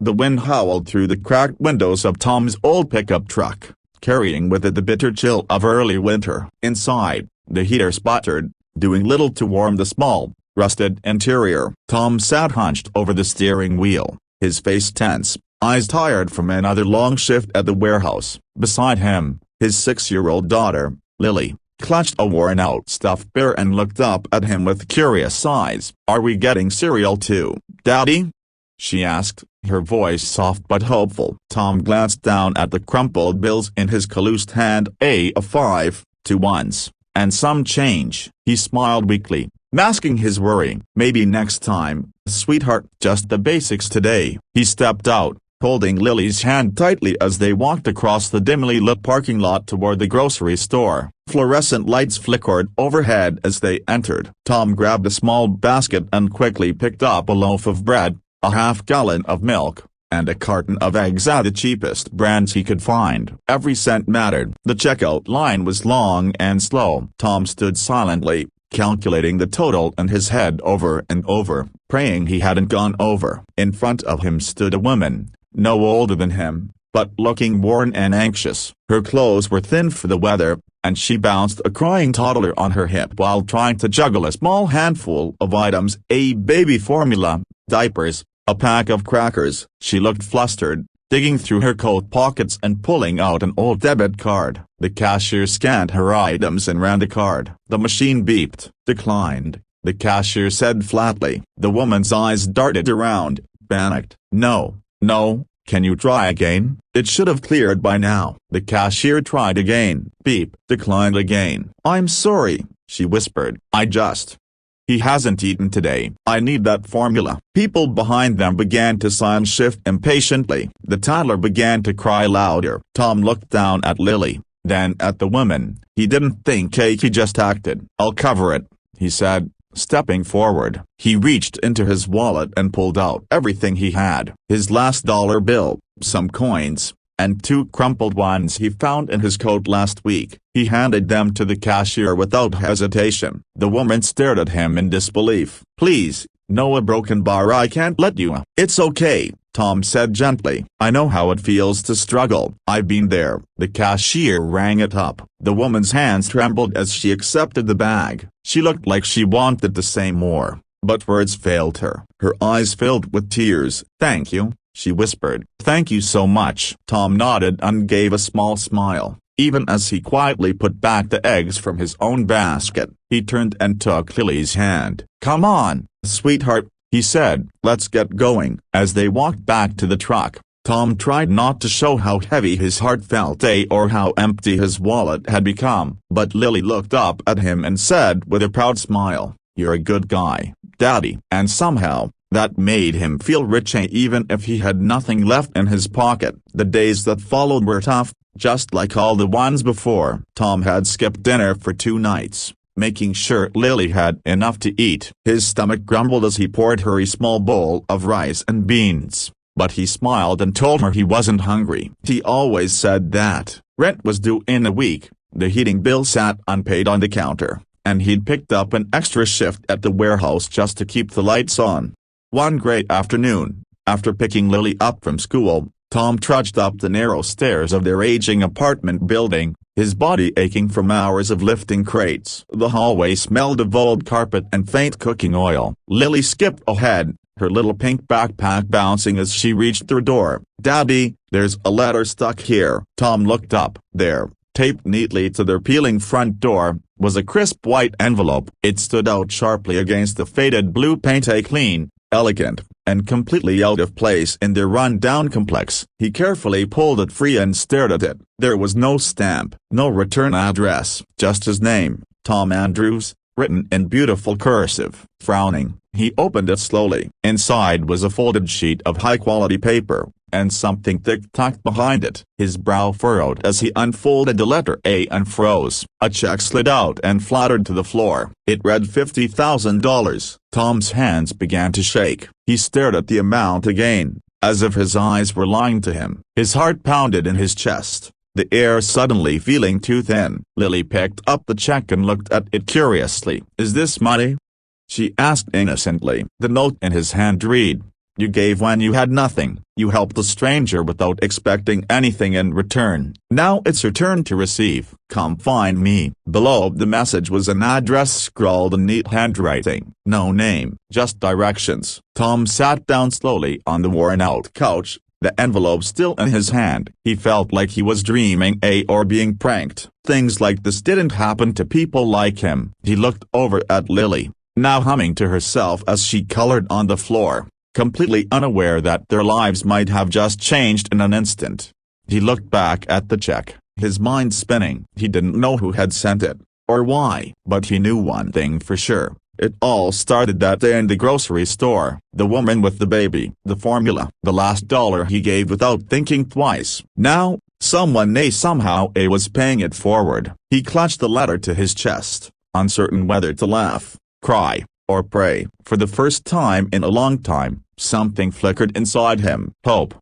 The wind howled through the cracked windows of Tom's old pickup truck, carrying with it the bitter chill of early winter. Inside, the heater sputtered, doing little to warm the small, rusted interior. Tom sat hunched over the steering wheel, his face tense, eyes tired from another long shift at the warehouse. Beside him, his 6-year-old daughter, Lily, clutched a worn-out stuffed bear and looked up at him with curious eyes. "Are we getting cereal too, Daddy?" she asked, her voice soft but hopeful. Tom glanced down at the crumpled bills in his calloused hand. "A 5, 2 ones, and some change." He smiled weakly, masking his worry. "Maybe next time, sweetheart. Just the basics today." He stepped out, holding Lily's hand tightly as they walked across the dimly lit parking lot toward the grocery store. Fluorescent lights flickered overhead as they entered. Tom grabbed a small basket and quickly picked up a loaf of bread, a half-gallon of milk, and a carton of eggs at the cheapest brands he could find. Every cent mattered. The checkout line was long and slow. Tom stood silently, calculating the total in his head over and over, praying he hadn't gone over. In front of him stood a woman, no older than him, but looking worn and anxious. Her clothes were thin for the weather, and she bounced a crying toddler on her hip while trying to juggle a small handful of items: a baby formula, diapers, a pack of crackers. She looked flustered, digging through her coat pockets and pulling out an old debit card. The cashier scanned her items and ran the card. The machine beeped. "Declined," the cashier said flatly. The woman's eyes darted around, panicked. "No, no, can you try again? It should have cleared by now." The cashier tried again. Beep. Declined again. "I'm sorry," she whispered. He hasn't eaten today. I need that formula." People behind them began to sign shift impatiently. The toddler began to cry louder. Tom looked down at Lily, then at the woman. He didn't think, he just acted. "I'll cover it," he said, stepping forward. He reached into his wallet and pulled out everything he had: his last dollar bill, some coins, and 2 crumpled ones he found in his coat last week. He handed them to the cashier without hesitation. The woman stared at him in disbelief. "Please, no, a broken bar. I can't let you." "It's okay," Tom said gently. "I know how it feels to struggle. I've been there." The cashier rang it up. The woman's hands trembled as she accepted the bag. She looked like she wanted to say more, but words failed her. Her eyes filled with tears. "Thank you," she whispered. "Thank you so much." Tom nodded and gave a small smile, even as he quietly put back the eggs from his own basket. He turned and took Lily's hand. "Come on, sweetheart," he said. "Let's get going." As they walked back to the truck, Tom tried not to show how heavy his heart felt or how empty his wallet had become. But Lily looked up at him and said with a proud smile, "You're a good guy, Daddy." And somehow, that made him feel rich even if he had nothing left in his pocket. The days that followed were tough, just like all the ones before. Tom had skipped dinner for 2 nights, making sure Lily had enough to eat. His stomach grumbled as he poured her a small bowl of rice and beans, but he smiled and told her he wasn't hungry. He always said that. Rent was due in a week, the heating bill sat unpaid on the counter, and he'd picked up an extra shift at the warehouse just to keep the lights on. One great afternoon, after picking Lily up from school, Tom trudged up the narrow stairs of their aging apartment building, his body aching from hours of lifting crates. The hallway smelled of old carpet and faint cooking oil. Lily skipped ahead, her little pink backpack bouncing as she reached the door. "Daddy, there's a letter stuck here." Tom looked up. There, taped neatly to their peeling front door, was a crisp white envelope. It stood out sharply against the faded blue paint, clean, elegant, and completely out of place in their run-down complex. He carefully pulled it free and stared at it. There was no stamp, no return address, just his name, Tom Andrews, written in beautiful cursive. Frowning, he opened it slowly. Inside was a folded sheet of high-quality paper, and something thick tucked behind it. His brow furrowed as he unfolded the letter A and froze. A check slid out and fluttered to the floor. It read $50,000. Tom's hands began to shake. He stared at the amount again, as if his eyes were lying to him. His heart pounded in his chest, the air suddenly feeling too thin. Lily picked up the check and looked at it curiously. "Is this money?" she asked innocently. The note in his hand read, You gave when you had nothing. You helped a stranger without expecting anything in return. Now it's your turn to receive. Come find me." Below the message was an address scrawled in neat handwriting. No name, just directions. Tom sat down slowly on the worn-out couch, the envelope still in his hand. He felt like he was dreaming or being pranked. Things like this didn't happen to people like him. He looked over at Lily, now humming to herself as she colored on the floor, completely unaware that their lives might have just changed in an instant. He looked back at the check, his mind spinning. He didn't know who had sent it, or why, but he knew one thing for sure. It all started that day in the grocery store. The woman with the baby, the formula, the last dollar he gave without thinking twice. Now, someone somehow was paying it forward. He clutched the letter to his chest, uncertain whether to laugh, cry, or pray. For the first time in a long time, something flickered inside him. Hope.